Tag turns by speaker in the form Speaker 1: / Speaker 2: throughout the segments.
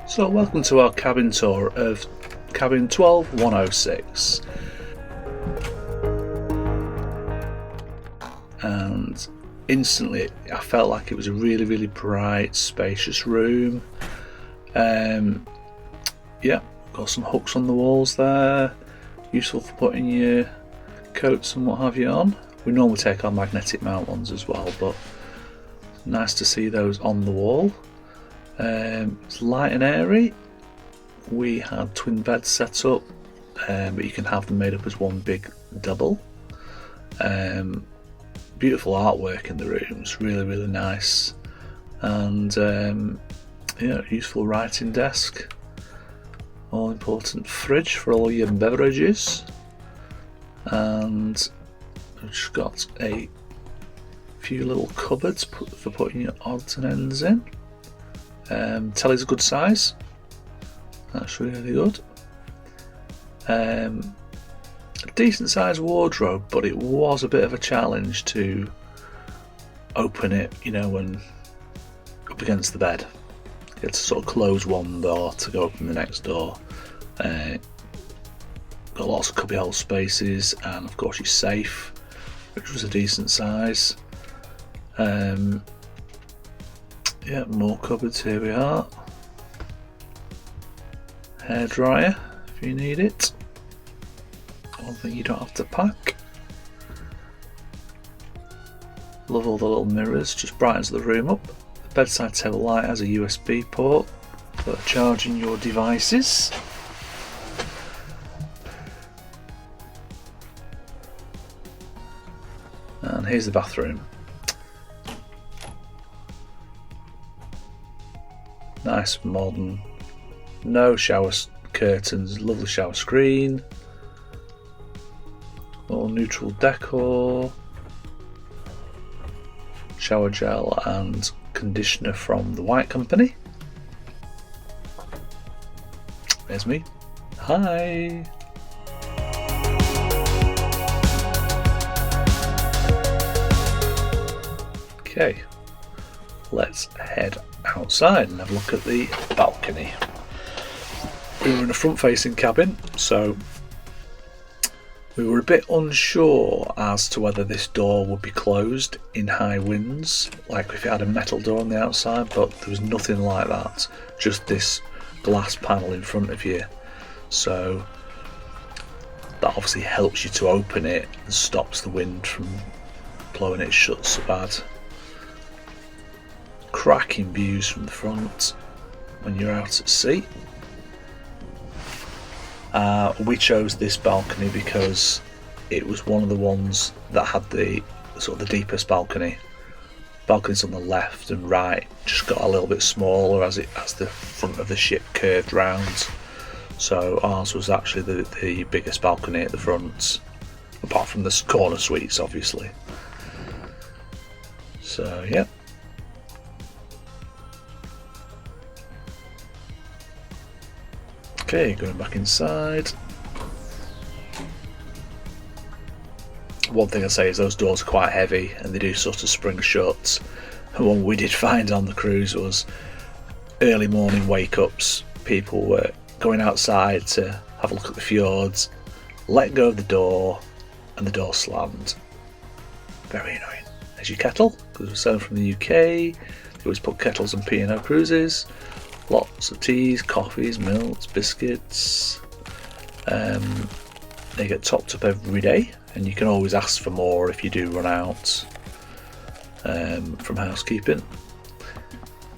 Speaker 1: So welcome to our cabin tour of cabin 12106, and instantly I felt like it was a really bright, spacious room. Yeah, got some hooks on the walls there, useful for putting your coats and what have you on. We normally take our magnetic mount ones as well, but nice to see those on the wall. It's light and airy. We had twin beds set up, but you can have them made up as one big double. Beautiful artwork in the rooms, really nice, and useful writing desk. All important fridge for all your beverages, and we've just got a few little cupboards for putting your odds and ends in. Telly's a good size, that's really good. A decent sized wardrobe, but it was a bit of a challenge to open it, when up against the bed. You had to sort of close one door to go open the next door. Got lots of cubbyhole spaces, and of course your safe, which was a decent size. More cupboards, here we are. Hairdryer if you need it. One thing you don't have to pack. Love all the little mirrors, just brightens the room up. The bedside table light has a USB port for charging your devices. And here's the bathroom. Nice modern, no shower curtains, lovely shower screen, all neutral decor, shower gel and conditioner from the White Company. There's me. Hi. Okay, let's head outside and have a look at the balcony. We were in a front-facing cabin, so we were a bit unsure as to whether this door would be closed in high winds, like if it had a metal door on the outside, but there was nothing like that, just this glass panel in front of you. So that obviously helps you to open it and stops the wind from blowing it shut so bad. Cracking views from the front when you're out at sea. We chose this balcony because it was one of the ones that had the sort of the deepest balcony. Balconies on the left and right just got a little bit smaller as the front of the ship curved round. So ours was actually the biggest balcony at the front, apart from the corner suites, obviously. So yeah. Okay, going back inside. One thing I say is those doors are quite heavy and they do sort of spring shut. And one we did find on the cruise was early morning wake-ups. People were going outside to have a look at the fjords, let go of the door, and the door slammed. Very annoying. There's your kettle, because we're sailing from the UK. They always put kettles on P&O cruises. Lots of teas, coffees, milks, biscuits. They get topped up every day, and you can always ask for more if you do run out from housekeeping.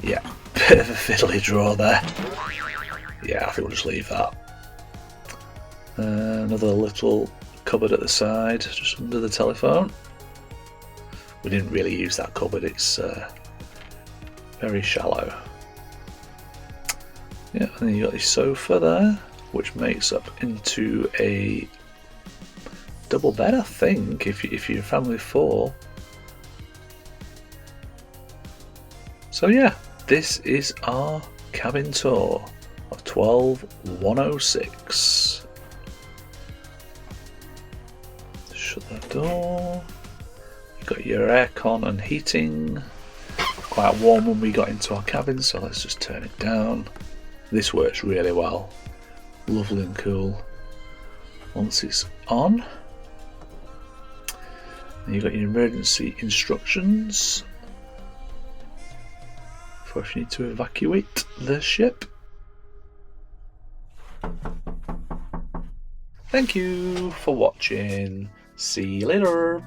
Speaker 1: Yeah, bit of a fiddly drawer there. Yeah, I think we'll just leave that. Another little cupboard at the side, just under the telephone. We didn't really use that cupboard, it's very shallow. Yeah, and then you got your sofa there, which makes up into a double bed, I think, if you're a family of four. So yeah, this is our cabin tour of 12,106. Shut that door. You've got your aircon and heating. Quite warm when we got into our cabin, so let's just turn it down. This works really well. Lovely and cool. Once it's on, and you've got your emergency instructions for if you need to evacuate the ship. Thank you for watching. See you later.